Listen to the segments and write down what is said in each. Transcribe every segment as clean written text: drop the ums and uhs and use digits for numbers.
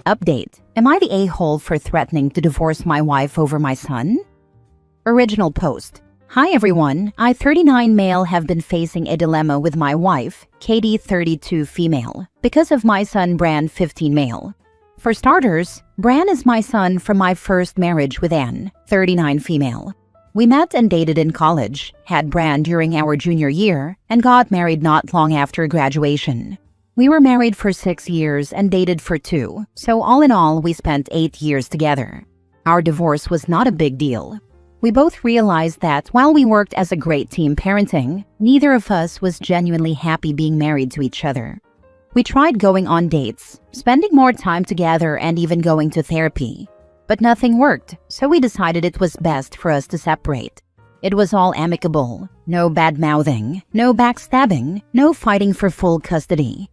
Update. Am I the a-hole for threatening to divorce my wife over my son? Original post. Hi everyone, I 39 male have been facing a dilemma with my wife, Katie 32 female, because of my son Bran 15 male. For starters, Bran is my son from my first marriage with Anne, 39 female. We met and dated in college, had Bran during our junior year, and got married not long after graduation. We were married for 6 years and dated for 2, so all in all we spent 8 years together. Our divorce was not a big deal. We both realized that while we worked as a great team parenting, neither of us was genuinely happy being married to each other. We tried going on dates, spending more time together and even going to therapy. But nothing worked, so we decided it was best for us to separate. It was all amicable, no bad-mouthing, no backstabbing, no fighting for full custody.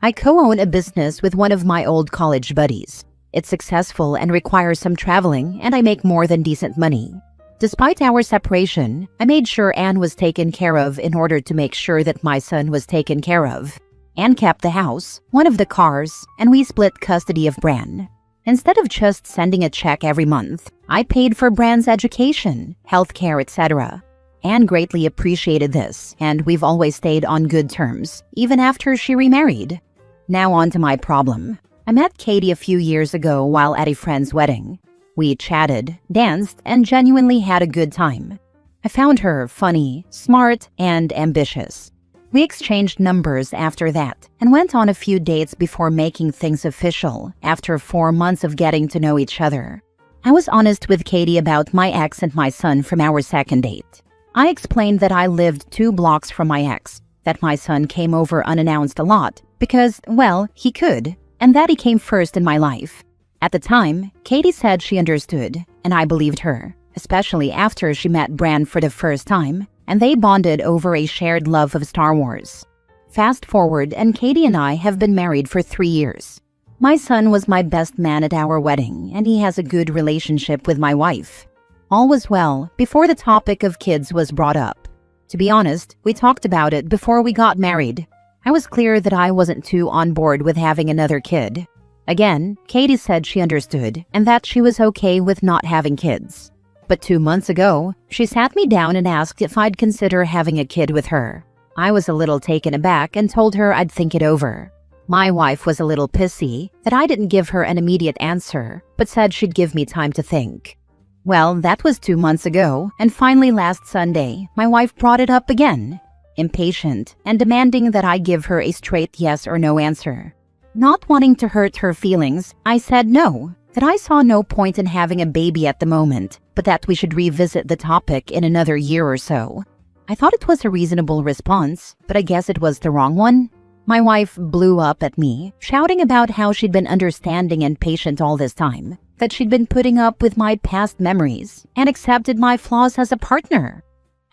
I co-own a business with one of my old college buddies. It's successful and requires some traveling, and I make more than decent money. Despite our separation, I made sure Anne was taken care of in order to make sure that my son was taken care of. Anne kept the house, one of the cars, and we split custody of Bran. Instead of just sending a check every month, I paid for Bran's education, healthcare, etc. Anne greatly appreciated this, and we've always stayed on good terms, even after she remarried. Now on to my problem. I met Katie a few years ago while at a friend's wedding. We chatted, danced, and genuinely had a good time. I found her funny, smart, and ambitious. We exchanged numbers after that and went on a few dates before making things official after 4 months of getting to know each other. I was honest with Katie about my ex and my son from our second date. I explained that I lived 2 blocks from my ex, that my son came over unannounced a lot because, well, he could, and that he came first in my life. At the time, Katie said she understood, and I believed her, especially after she met Bran for the first time, and they bonded over a shared love of Star Wars. Fast forward, and Katie and I have been married for 3 years. My son was my best man at our wedding, and he has a good relationship with my wife. All was well before the topic of kids was brought up. To be honest, we talked about it before we got married. I was clear that I wasn't too on board with having another kid. Again, Katie said she understood and that she was okay with not having kids. But 2 months ago, she sat me down and asked if I'd consider having a kid with her. I was a little taken aback and told her I'd think it over. My wife was a little pissy that I didn't give her an immediate answer, but said she'd give me time to think. Well, that was 2 months ago, and finally last Sunday, my wife brought it up again, impatient and demanding that I give her a straight yes or no answer. Not wanting to hurt her feelings, I said no, that I saw no point in having a baby at the moment, but that we should revisit the topic in another year or so. I thought it was a reasonable response, but I guess it was the wrong one. My wife blew up at me, shouting about how she'd been understanding and patient all this time, that she'd been putting up with my past memories, and accepted my flaws as a partner.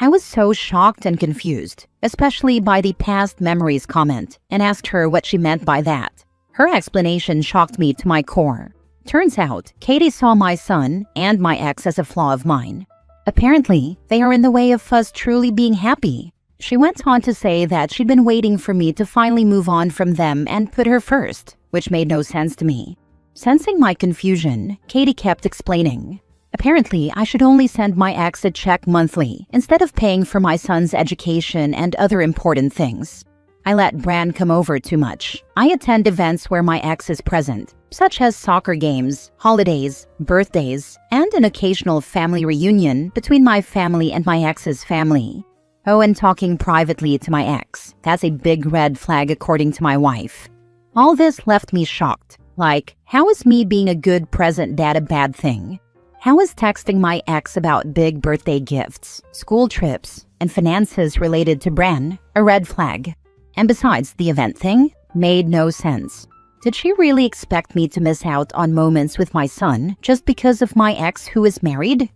I was so shocked and confused, especially by the past memories comment, and asked her what she meant by that. Her explanation shocked me to my core. Turns out, Katie saw my son and my ex as a flaw of mine. Apparently, they are in the way of us truly being happy. She went on to say that she'd been waiting for me to finally move on from them and put her first, which made no sense to me. Sensing my confusion, Katie kept explaining. Apparently, I should only send my ex a check monthly instead of paying for my son's education and other important things. I let Bran come over too much. I attend events where my ex is present, such as soccer games, holidays, birthdays, and an occasional family reunion between my family and my ex's family. Oh, and talking privately to my ex. That's a big red flag according to my wife. All this left me shocked. Like, how is me being a good present dad a bad thing? How is texting my ex about big birthday gifts, school trips, and finances related to Bran a red flag? And besides, the event thing made no sense. Did she really expect me to miss out on moments with my son just because of my ex who is married?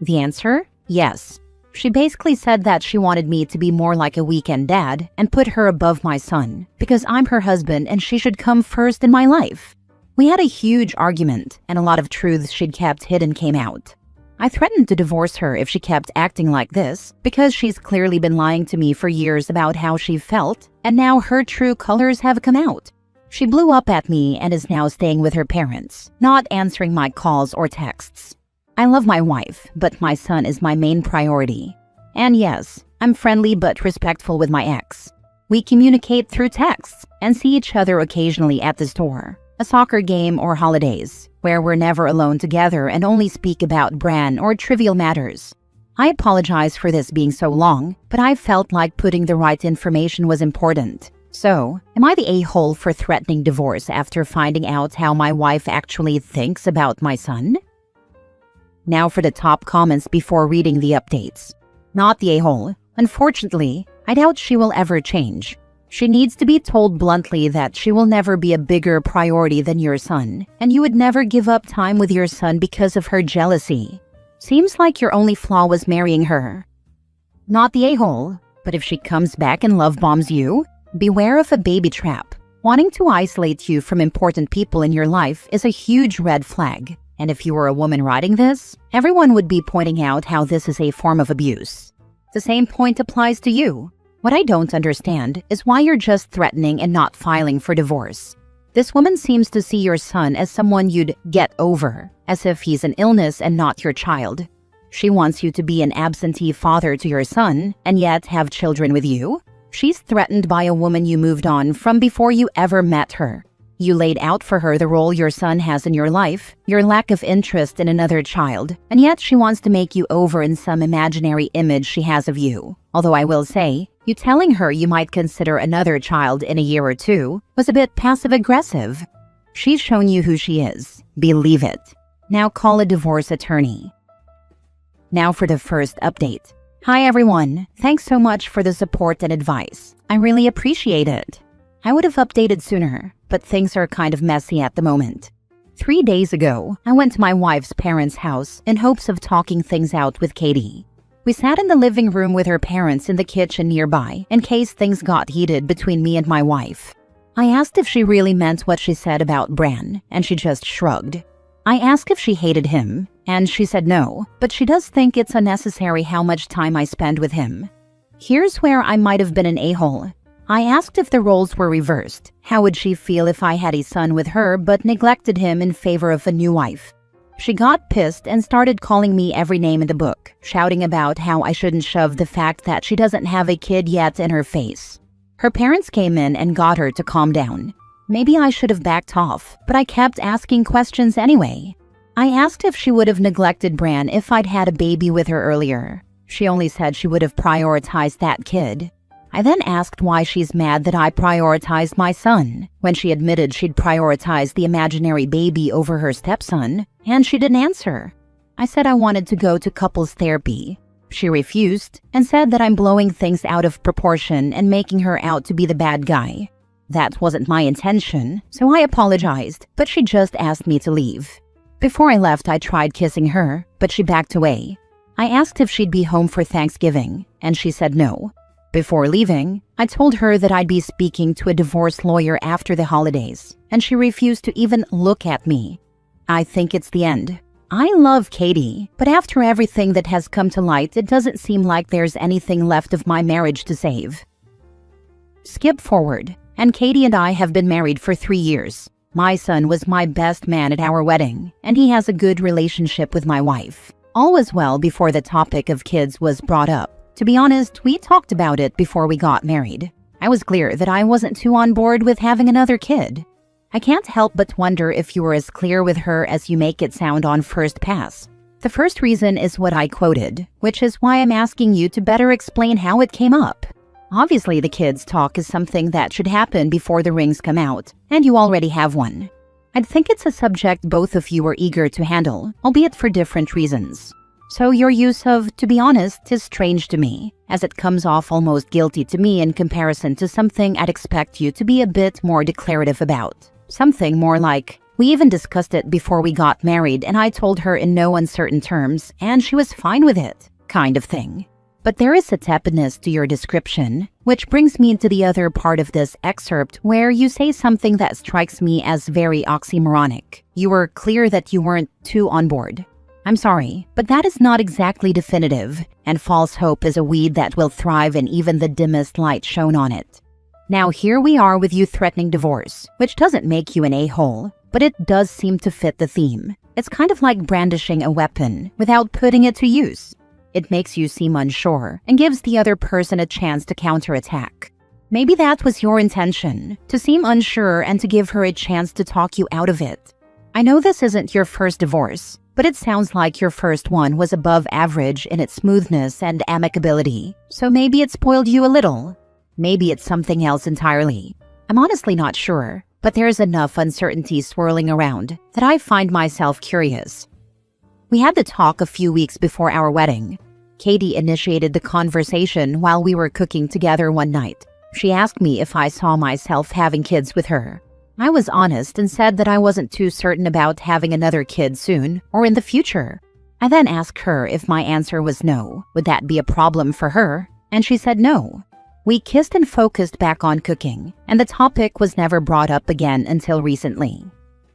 The answer? Yes. She basically said that she wanted me to be more like a weekend dad and put her above my son because I'm her husband and she should come first in my life. We had a huge argument, and a lot of truths she'd kept hidden came out. I threatened to divorce her if she kept acting like this, because she's clearly been lying to me for years about how she felt, and now her true colors have come out. She blew up at me and is now staying with her parents, not answering my calls or texts. I love my wife, but my son is my main priority. And yes, I'm friendly but respectful with my ex. We communicate through texts and see each other occasionally at the store, a soccer game, or holidays, where we're never alone together and only speak about Bran or trivial matters. I apologize for this being so long, but I felt like putting the right information was important. So, am I the a-hole for threatening divorce after finding out how my wife actually thinks about my son? Now for the top comments before reading the updates. Not the a-hole. Unfortunately, I doubt she will ever change. She needs to be told bluntly that she will never be a bigger priority than your son, and you would never give up time with your son because of her jealousy. Seems like your only flaw was marrying her. Not the a-hole, but if she comes back and love bombs you, beware of a baby trap. Wanting to isolate you from important people in your life is a huge red flag, and if you were a woman writing this, everyone would be pointing out how this is a form of abuse. The same point applies to you. What I don't understand is why you're just threatening and not filing for divorce. This woman seems to see your son as someone you'd get over, as if he's an illness and not your child. She wants you to be an absentee father to your son and yet have children with you. She's threatened by a woman you moved on from before you ever met her. You laid out for her the role your son has in your life, your lack of interest in another child, and yet she wants to make you over in some imaginary image she has of you. Although I will say, you telling her you might consider another child in a year or two was a bit passive-aggressive. She's shown you who she is. Believe it. Now call a divorce attorney. Now for the first update. Hi everyone. Thanks so much for the support and advice. I really appreciate it. I would have updated sooner, but things are kind of messy at the moment. 3 days ago, I went to my wife's parents' house in hopes of talking things out with Katie. We sat in the living room with her parents in the kitchen nearby in case things got heated between me and my wife. I asked if she really meant what she said about Bran, and she just shrugged. I asked if she hated him, and she said no, but she does think it's unnecessary how much time I spend with him. Here's where I might have been an a-hole. I asked if the roles were reversed. How would she feel if I had a son with her but neglected him in favor of a new wife? She got pissed and started calling me every name in the book, shouting about how I shouldn't shove the fact that she doesn't have a kid yet in her face. Her parents came in and got her to calm down. Maybe I should have backed off, but I kept asking questions anyway. I asked if she would have neglected Bran if I'd had a baby with her earlier. She only said she would have prioritized that kid. I then asked why she's mad that I prioritized my son, when she admitted she'd prioritized the imaginary baby over her stepson, and she didn't answer. I said I wanted to go to couples therapy. She refused and said that I'm blowing things out of proportion and making her out to be the bad guy. That wasn't my intention, so I apologized, but she just asked me to leave. Before I left, I tried kissing her, but she backed away. I asked if she'd be home for Thanksgiving, and she said no. Before leaving, I told her that I'd be speaking to a divorce lawyer after the holidays, and she refused to even look at me. I think it's the end. I love Katie, but after everything that has come to light, it doesn't seem like there's anything left of my marriage to save. Skip forward, and Katie and I have been married for 3 years. My son was my best man at our wedding, and he has a good relationship with my wife. All was well before the topic of kids was brought up. To be honest, we talked about it before we got married. I was clear that I wasn't too on board with having another kid. I can't help but wonder if you were as clear with her as you make it sound on first pass. The first reason is what I quoted, which is why I'm asking you to better explain how it came up. Obviously, the kids' talk is something that should happen before the rings come out, and you already have one. I'd think it's a subject both of you are eager to handle, albeit for different reasons. So your use of, to be honest, is strange to me, as it comes off almost guilty to me in comparison to something I'd expect you to be a bit more declarative about. Something more like, we even discussed it before we got married and I told her in no uncertain terms and she was fine with it, kind of thing. But there is a tepidness to your description, which brings me into the other part of this excerpt where you say something that strikes me as very oxymoronic. You were clear that you weren't too on board. I'm sorry, but that is not exactly definitive, and false hope is a weed that will thrive in even the dimmest light shone on it. Now here we are with you threatening divorce, which doesn't make you an a-hole, but it does seem to fit the theme. It's kind of like brandishing a weapon without putting it to use. It makes you seem unsure and gives the other person a chance to counterattack. Maybe that was your intention, to seem unsure and to give her a chance to talk you out of it. I know this isn't your first divorce, but it sounds like your first one was above average in its smoothness and amicability, so maybe it spoiled you a little. Maybe it's something else entirely. I'm honestly not sure, but there's enough uncertainty swirling around that I find myself curious. We had the talk a few weeks before our wedding. Katie initiated the conversation while we were cooking together one night. She asked me if I saw myself having kids with her. I was honest and said that I wasn't too certain about having another kid soon or in the future. I then asked her if my answer was no. Would that be a problem for her? And she said no. We kissed and focused back on cooking, and the topic was never brought up again until recently.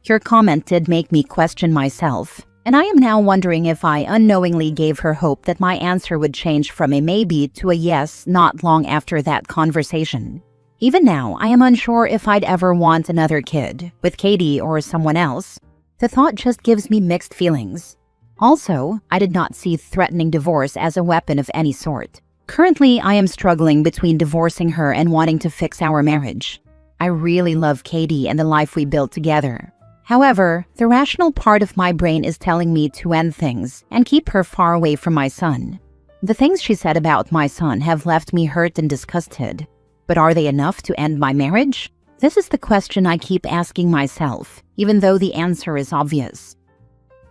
Your comment did make me question myself, and I am now wondering if I unknowingly gave her hope that my answer would change from a maybe to a yes not long after that conversation. Even now, I am unsure if I'd ever want another kid, with Katie or someone else. The thought just gives me mixed feelings. Also, I did not see threatening divorce as a weapon of any sort. Currently, I am struggling between divorcing her and wanting to fix our marriage. I really love Katie and the life we built together. However, the rational part of my brain is telling me to end things and keep her far away from my son. The things she said about my son have left me hurt and disgusted. But are they enough to end my marriage? This is the question I keep asking myself, even though the answer is obvious.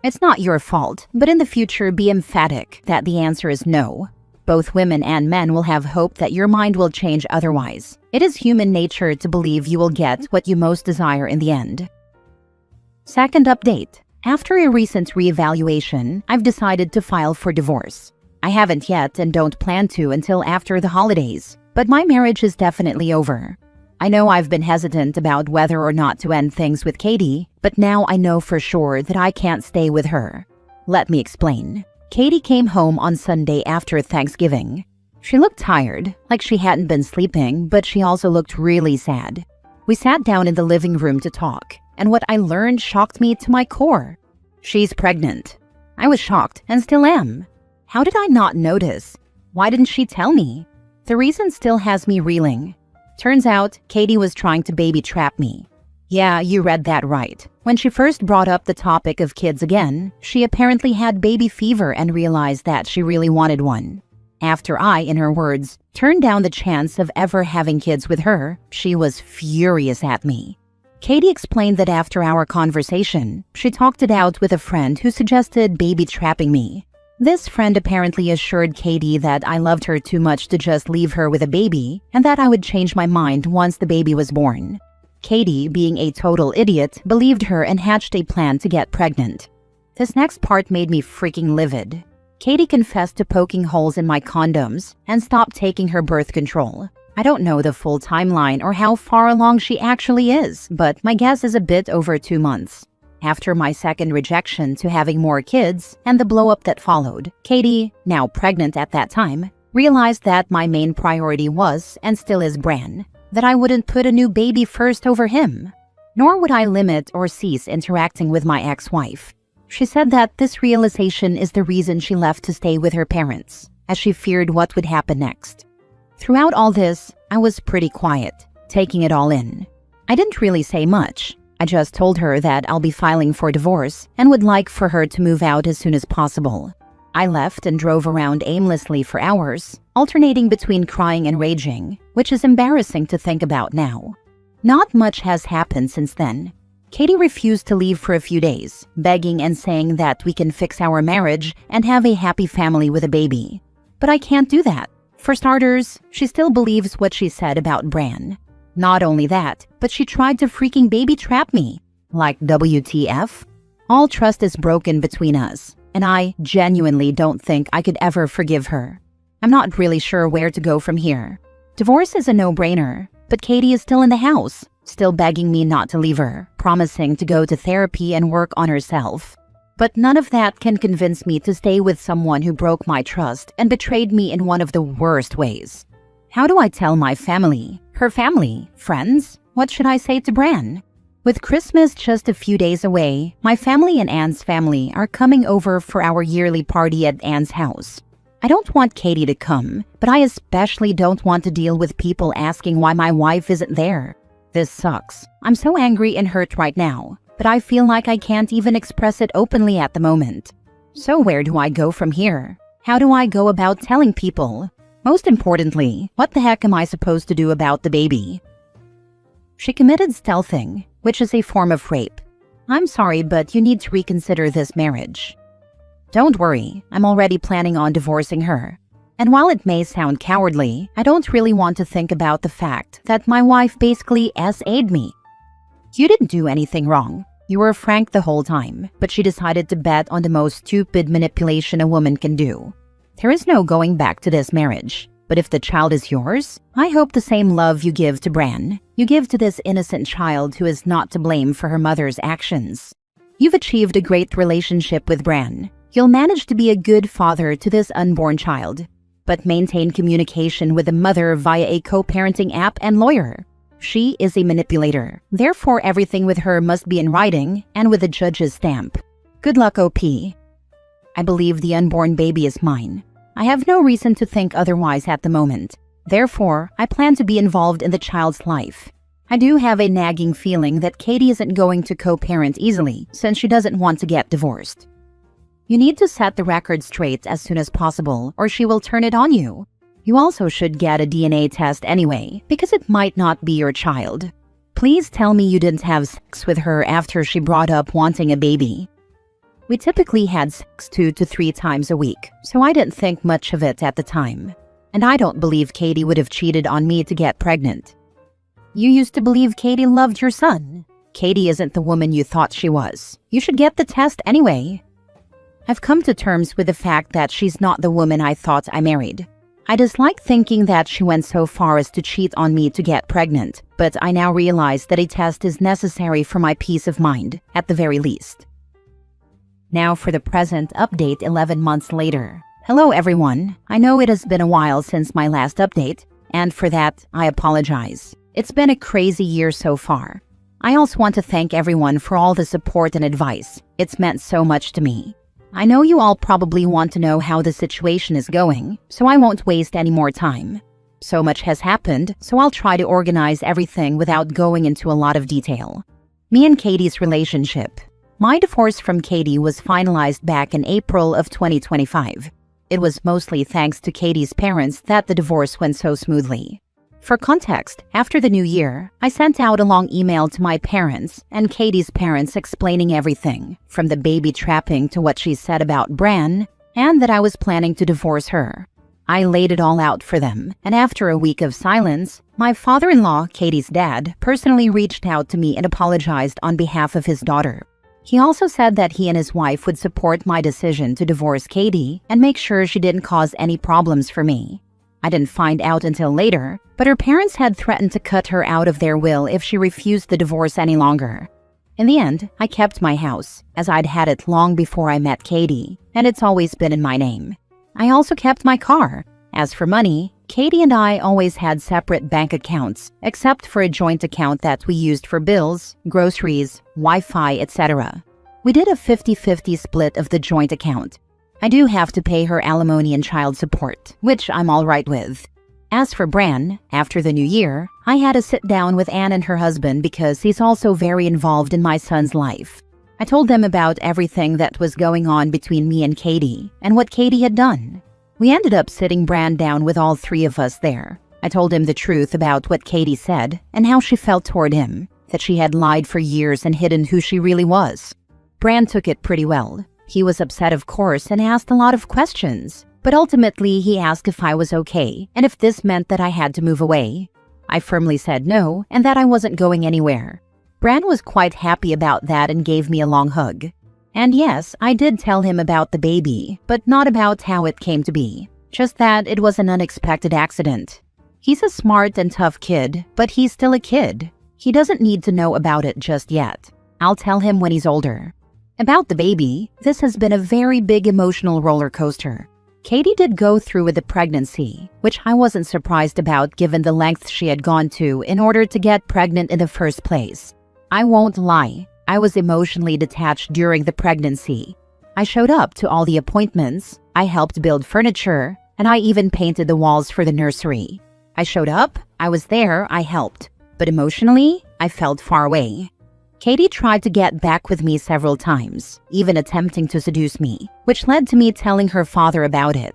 It's not your fault, but in the future be emphatic that the answer is no. Both women and men will have hope that your mind will change otherwise. It is human nature to believe you will get what you most desire in the end. Second update. After a recent reevaluation, I've decided to file for divorce. I haven't yet and don't plan to until after the holidays, but my marriage is definitely over. I know I've been hesitant about whether or not to end things with Katie, but now I know for sure that I can't stay with her. Let me explain. Katie came home on Sunday after Thanksgiving. She looked tired, like she hadn't been sleeping, but she also looked really sad. We sat down in the living room to talk, and what I learned shocked me to my core. She's pregnant. I was shocked and still am. How did I not notice? Why didn't she tell me? The reason still has me reeling. Turns out, Katie was trying to baby trap me. Yeah, you read that right. When she first brought up the topic of kids again, she apparently had baby fever and realized that she really wanted one. After I, in her words, turned down the chance of ever having kids with her, she was furious at me. Katie explained that after our conversation, she talked it out with a friend who suggested baby trapping me. This friend apparently assured Katie that I loved her too much to just leave her with a baby and that I would change my mind once the baby was born. Katie, being a total idiot, believed her and hatched a plan to get pregnant. This next part made me freaking livid. Katie confessed to poking holes in my condoms and stopped taking her birth control. I don't know the full timeline or how far along she actually is, but my guess is a bit over 2 months. After my second rejection to having more kids and the blow-up that followed, Katie, now pregnant at that time, realized that my main priority was, and still is, Bran. That I wouldn't put a new baby first over him. Nor would I limit or cease interacting with my ex-wife. She said that this realization is the reason she left to stay with her parents, as she feared what would happen next. Throughout all this, I was pretty quiet, taking it all in. I didn't really say much. I just told her that I'll be filing for divorce and would like for her to move out as soon as possible. I left and drove around aimlessly for hours, alternating between crying and raging, which is embarrassing to think about now. Not much has happened since then. Katie refused to leave for a few days, begging and saying that we can fix our marriage and have a happy family with a baby. But I can't do that. For starters, she still believes what she said about Bran. Not only that, but she tried to freaking baby trap me. Like WTF? All trust is broken between us, and I genuinely don't think I could ever forgive her. I'm not really sure where to go from here. Divorce is a no-brainer, but Katie is still in the house, still begging me not to leave her, promising to go to therapy and work on herself. But none of that can convince me to stay with someone who broke my trust and betrayed me in one of the worst ways. How do I tell my family? Her family, friends, what should I say to Bran? With Christmas just a few days away, my family and Anne's family are coming over for our yearly party at Anne's house. I don't want Katie to come, but I especially don't want to deal with people asking why my wife isn't there. This sucks. I'm so angry and hurt right now, but I feel like I can't even express it openly at the moment. So where do I go from here? How do I go about telling people? Most importantly, what the heck am I supposed to do about the baby? She committed stealthing, which is a form of rape. I'm sorry, but you need to reconsider this marriage. Don't worry, I'm already planning on divorcing her. And while it may sound cowardly, I don't really want to think about the fact that my wife basically SA'd me. You didn't do anything wrong. You were frank the whole time, but she decided to bet on the most stupid manipulation a woman can do. There is no going back to this marriage. But if the child is yours, I hope the same love you give to Bran, you give to this innocent child who is not to blame for her mother's actions. You've achieved a great relationship with Bran. You'll manage to be a good father to this unborn child, but maintain communication with the mother via a co-parenting app and lawyer. She is a manipulator. Therefore, everything with her must be in writing and with a judge's stamp. Good luck, OP. I believe the unborn baby is mine. I have no reason to think otherwise at the moment. Therefore, I plan to be involved in the child's life. I do have a nagging feeling that Katie isn't going to co-parent easily since she doesn't want to get divorced. You need to set the record straight as soon as possible or she will turn it on you. You also should get a DNA test anyway because it might not be your child. Please tell me you didn't have sex with her after she brought up wanting a baby. We typically had sex 2 to 3 times a week, so I didn't think much of it at the time. And I don't believe Katie would have cheated on me to get pregnant. You used to believe Katie loved your son. Katie isn't the woman you thought she was. You should get the test anyway. I've come to terms with the fact that she's not the woman I thought I married. I dislike thinking that she went so far as to cheat on me to get pregnant, but I now realize that a test is necessary for my peace of mind, at the very least. Now for the present update 11 months later. Hello everyone. I know it has been a while since my last update, and for that, I apologize. It's been a crazy year so far. I also want to thank everyone for all the support and advice. It's meant so much to me. I know you all probably want to know how the situation is going, so I won't waste any more time. So much has happened, so I'll try to organize everything without going into a lot of detail. Me and Katie's relationship. My divorce from Katie was finalized back in April of 2025. It was mostly thanks to Katie's parents that the divorce went so smoothly. For context, after the new year, I sent out a long email to my parents and Katie's parents explaining everything, from the baby trapping to what she said about Bran, and that I was planning to divorce her. I laid it all out for them, and after a week of silence, my father-in-law, Katie's dad, personally reached out to me and apologized on behalf of his daughter. He also said that he and his wife would support my decision to divorce Katie and make sure she didn't cause any problems for me. I didn't find out until later, but her parents had threatened to cut her out of their will if she refused the divorce any longer. In the end, I kept my house, as I'd had it long before I met Katie, and it's always been in my name. I also kept my car. As for money, Katie and I always had separate bank accounts, except for a joint account that we used for bills, groceries, Wi-Fi, etc. We did a 50-50 split of the joint account. I do have to pay her alimony and child support, which I'm all right with. As for Bran, after the new year, I had a sit down with Anne and her husband because he's also very involved in my son's life. I told them about everything that was going on between me and Katie and what Katie had done. We ended up sitting Bran down with all 3 of us there. I told him the truth about what Katie said and how she felt toward him, that she had lied for years and hidden who she really was. Bran took it pretty well. He was upset, of course, and asked a lot of questions, but ultimately he asked if I was okay and if this meant that I had to move away. I firmly said no and that I wasn't going anywhere. Bran was quite happy about that and gave me a long hug. And yes, I did tell him about the baby, but not about how it came to be, just that it was an unexpected accident. He's a smart and tough kid, but he's still a kid. He doesn't need to know about it just yet. I'll tell him when he's older. About the baby, this has been a very big emotional roller coaster. Katie did go through with the pregnancy, which I wasn't surprised about given the lengths she had gone to in order to get pregnant in the first place. I won't lie, I was emotionally detached during the pregnancy. I showed up to all the appointments, I helped build furniture, and I even painted the walls for the nursery. I showed up, I was there, I helped. But emotionally, I felt far away. Katie tried to get back with me several times, even attempting to seduce me, which led to me telling her father about it.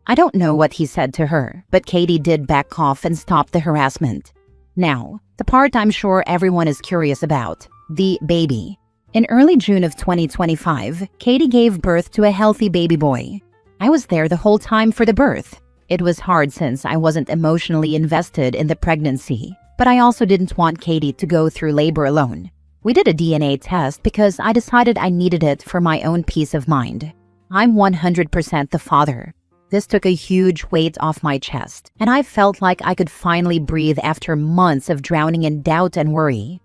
I don't know what he said to her, but Katie did back off and stop the harassment. Now, the part I'm sure everyone is curious about, the baby. In early June of 2025, Katie gave birth to a healthy baby boy. I was there the whole time for the birth. It was hard since I wasn't emotionally invested in the pregnancy, but I also didn't want Katie to go through labor alone. We did a DNA test because I decided I needed it for my own peace of mind. I'm 100% the father. This took a huge weight off my chest, and I felt like I could finally breathe after months of drowning in doubt and worry.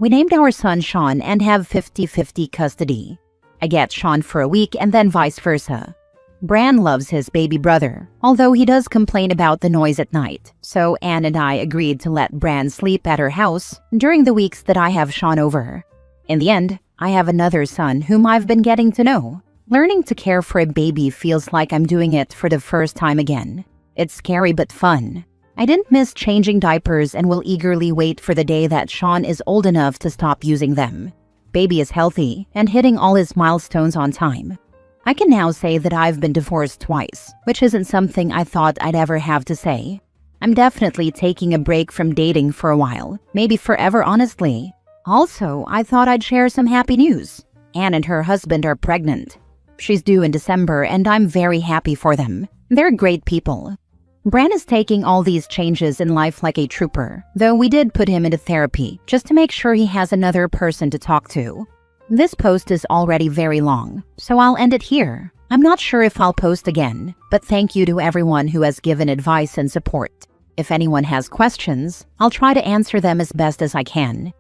We named our son Sean and have 50-50 custody. I get Sean for a week and then vice versa. Bran loves his baby brother, although he does complain about the noise at night, so Anne and I agreed to let Bran sleep at her house during the weeks that I have Sean over. In the end, I have another son whom I've been getting to know. Learning to care for a baby feels like I'm doing it for the first time again. It's scary but fun. I didn't miss changing diapers and will eagerly wait for the day that Sean is old enough to stop using them. Baby is healthy and hitting all his milestones on time. I can now say that I've been divorced twice, which isn't something I thought I'd ever have to say. I'm definitely taking a break from dating for a while, maybe forever honestly. Also, I thought I'd share some happy news. Anne and her husband are pregnant. She's due in December and I'm very happy for them. They're great people. Bran is taking all these changes in life like a trooper, though we did put him into therapy just to make sure he has another person to talk to. This post is already very long, so I'll end it here. I'm not sure if I'll post again, but thank you to everyone who has given advice and support. If anyone has questions, I'll try to answer them as best as I can.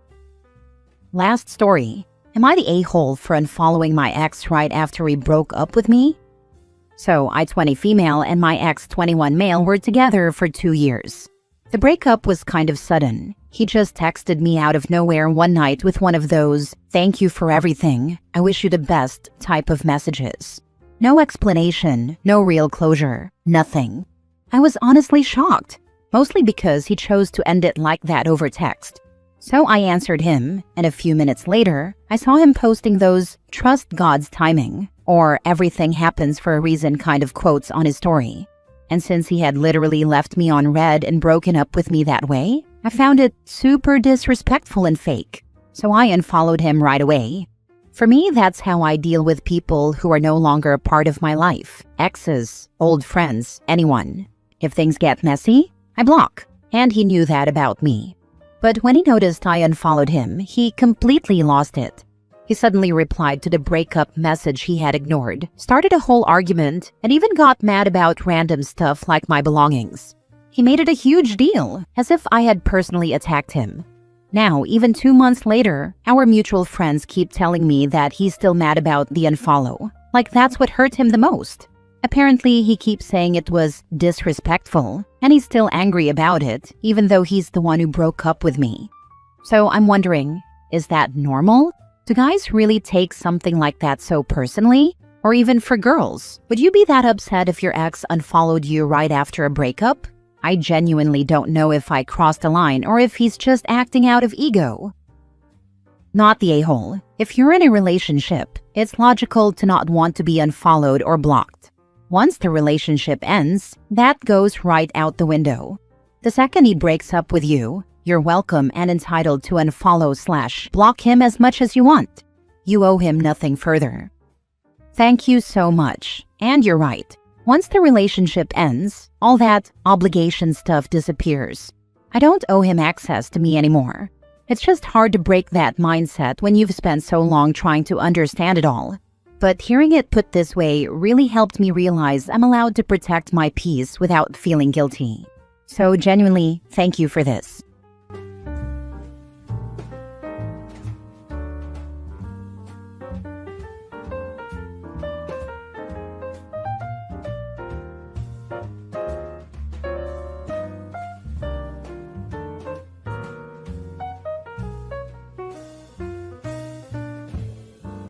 Last story. Am I the a-hole for unfollowing my ex right after he broke up with me? So, I 20 female and my ex 21 male were together for 2 years. The breakup was kind of sudden. He just texted me out of nowhere one night with one of those, "Thank you for everything, I wish you the best" type of messages. No explanation, no real closure, nothing. I was honestly shocked, mostly because he chose to end it like that over text. So I answered him, and a few minutes later, I saw him posting those "trust God's timing" or "everything happens for a reason" kind of quotes on his story. And since he had literally left me on red and broken up with me that way, I found it super disrespectful and fake. So I unfollowed him right away. For me, that's how I deal with people who are no longer a part of my life. Exes, old friends, anyone. If things get messy, I block. And he knew that about me. But when he noticed I unfollowed him, he completely lost it. He suddenly replied to the breakup message he had ignored, started a whole argument, and even got mad about random stuff like my belongings. He made it a huge deal, as if I had personally attacked him. Now, even 2 months later, our mutual friends keep telling me that he's still mad about the unfollow, like that's what hurt him the most. Apparently, he keeps saying it was disrespectful, and he's still angry about it, even though he's the one who broke up with me. So I'm wondering, is that normal? Do guys really take something like that so personally? Or even for girls, would you be that upset if your ex unfollowed you right after a breakup? I genuinely don't know if I crossed a line or if he's just acting out of ego. Not the a-hole. If you're in a relationship, it's logical to not want to be unfollowed or blocked. Once the relationship ends, that goes right out the window. The second he breaks up with you, you're welcome and entitled to unfollow/block him as much as you want. You owe him nothing further. Thank you so much. And you're right. Once the relationship ends, all that obligation stuff disappears. I don't owe him access to me anymore. It's just hard to break that mindset when you've spent so long trying to understand it all. But hearing it put this way really helped me realize I'm allowed to protect my peace without feeling guilty. So genuinely, thank you for this.